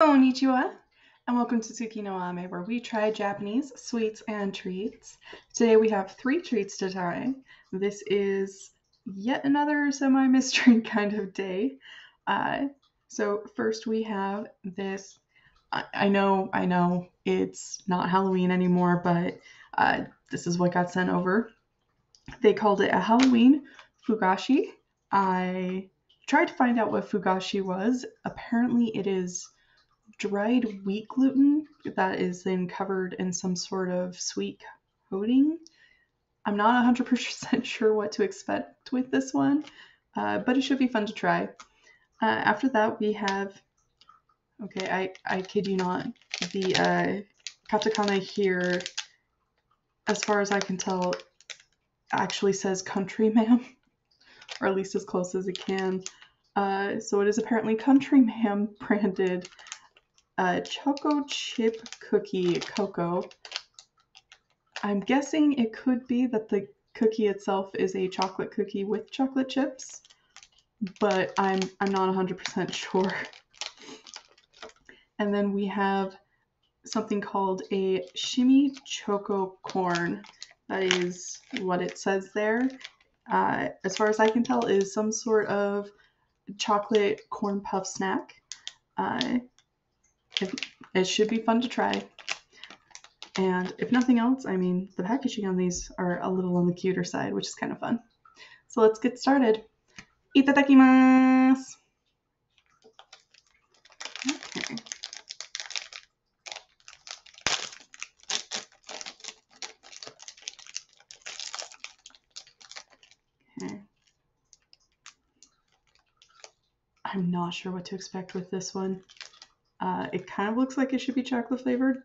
Konnichiwa, and welcome to Tsuki no Ame, where we try Japanese sweets and treats. Today we have three treats to try. This is yet another semi-mystery kind of day. Uh, so first we have this. I know, it's not Halloween anymore, but this is what got sent over. They called it a Halloween Fugashi. I tried to find out what Fugashi was. Apparently, it is dried wheat gluten that is then covered in some sort of sweet coating. I'm not 100% sure what to expect with this one, but it should be fun to try. After that, we have, okay, I kid you not, the katakana here, as far as I can tell, actually says country ma'am, or at least as close as it can. So it is apparently country ma'am branded Chocochip cookie cocoa. I'm guessing it could be that the cookie itself is a chocolate cookie with chocolate chips, but I'm not 100% sure. And then we have something called a Shimi Choco corn. That is what it says there. As far as I can tell, is some sort of chocolate corn puff snack. Uh, it should be fun to try. And if nothing else, I mean, the packaging on these are a little on the cuter side, which is kind of fun. So let's get started. Itadakimasu! Okay. Okay. I'm not sure what to expect with this one. It kind of looks like it should be chocolate flavored,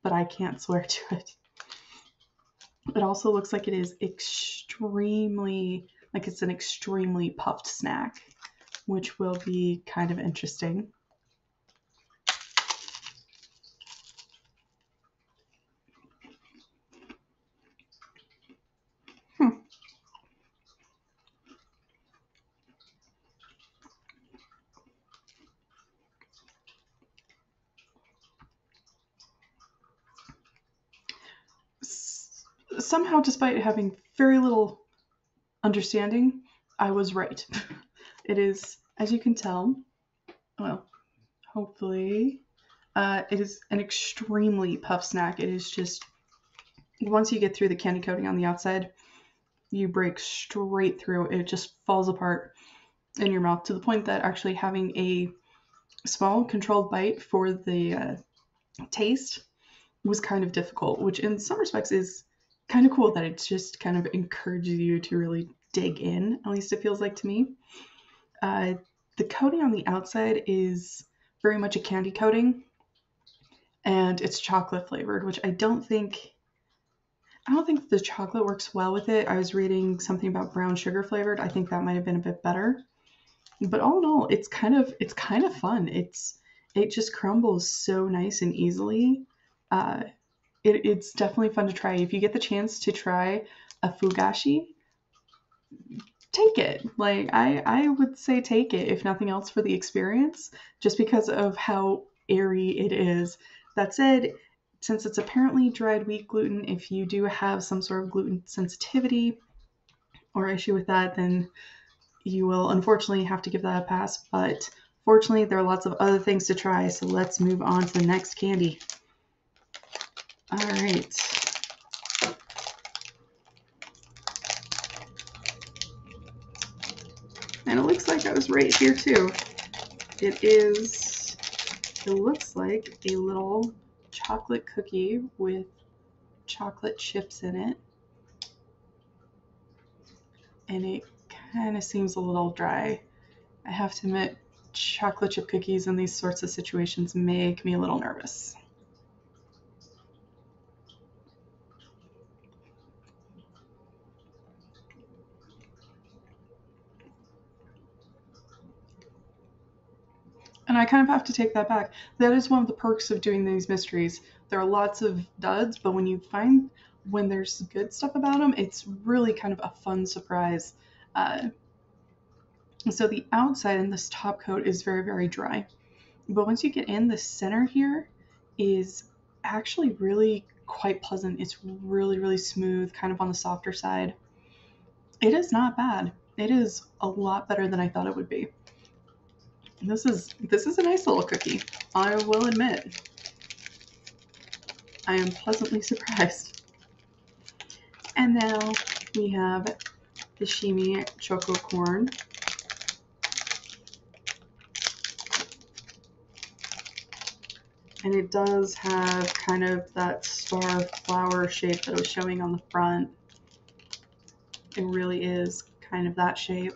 but I can't swear to it. It also looks like it is extremely, like it's an extremely puffed snack, which will be kind of interesting. Somehow, despite having very little understanding, I was right. It is, as you can tell, well, hopefully, it is an extremely puff snack. It is just, once you get through the candy coating on the outside, you break straight through. It just falls apart in your mouth to the point that actually having a small controlled bite for the taste was kind of difficult, which in some respects is kind of cool that it just kind of encourages you to really dig in, at least it feels like to me. The coating on the outside is very much a candy coating, and it's chocolate flavored, which I don't think the chocolate works well with it. I was reading something about brown sugar flavored. I think that might have been a bit better. But all in all, it's kind of fun. It just crumbles so nice and easily. It's definitely fun to try. If you get the chance to try a fugashi, take it. Like I would say take it, if nothing else for the experience, just because of how airy it is. That said, since it's apparently dried wheat gluten, if you do have some sort of gluten sensitivity or issue with that, then you will unfortunately have to give that a pass. But fortunately, there are lots of other things to try, so let's move on to the next candy. All right. And it looks like I was right here too. It looks like a little chocolate cookie with chocolate chips in it. And it kind of seems a little dry. I have to admit, chocolate chip cookies in these sorts of situations make me a little nervous. And I kind of have to take that back. That is one of the perks of doing these mysteries. There are lots of duds, but when there's good stuff about them, it's really kind of a fun surprise. So the outside in this top coat is very, very dry. But once you get in, the center here is actually really quite pleasant. It's really, really smooth, kind of on the softer side. It is not bad. It is a lot better than I thought it would be. This is a nice little cookie. I will admit. I am pleasantly surprised. And now we have the Shimi Choco corn. And it does have kind of that star flower shape that I was showing on the front. It really is kind of that shape.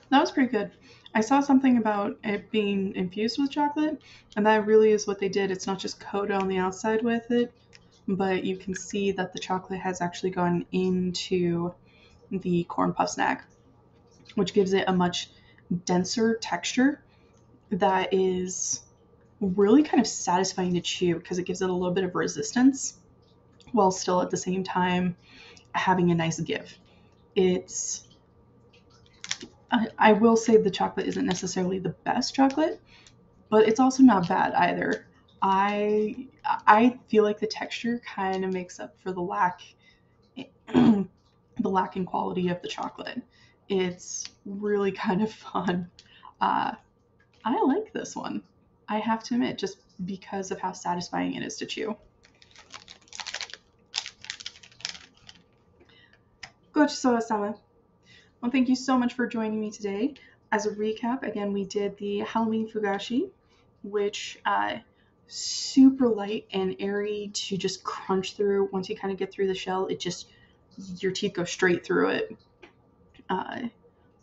That was pretty good. I saw something about it being infused with chocolate, and that really is what they did. It's not just coated on the outside with it, but you can see that the chocolate has actually gone into the corn puff snack, which gives it a much denser texture that is really kind of satisfying to chew because it gives it a little bit of resistance while still at the same time having a nice give. It's I will say the chocolate isn't necessarily the best chocolate, but it's also not bad either. I feel like the texture kind of makes up for the lack the lack in quality of the chocolate. It's really kind of fun. Uh, I like this one. I have to admit, just because of how satisfying it is to chew. Gochisowa-sama. Well, thank you so much for joining me today. As a recap, again, we did the Halloween Fugashi, which super light and airy to just crunch through. Once you kind of get through the shell, it just, your teeth go straight through it.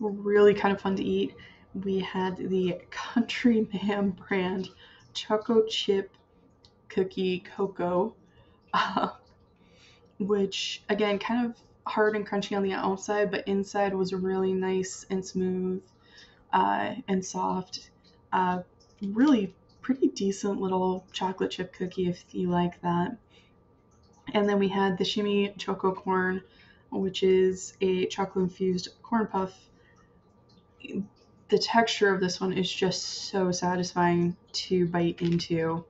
Really kind of fun to eat. We had the Countryman brand Chocochip cookie cocoa, which again, kind of hard and crunchy on the outside, but inside was really nice and smooth and soft. Really pretty decent little chocolate chip cookie if you like that. And then we had the Shimi Choco corn, which is a chocolate infused corn puff. The texture of this one is just so satisfying to bite into.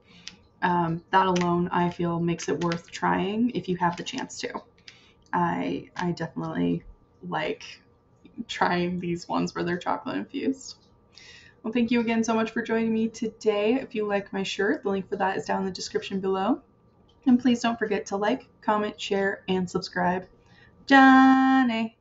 That alone, I feel, makes it worth trying if you have the chance to. I definitely like trying these ones where they're chocolate infused. Well, thank you again so much for joining me today. If you like my shirt, the link for that is down in the description below. And please don't forget to like, comment, share, and subscribe. Johnny!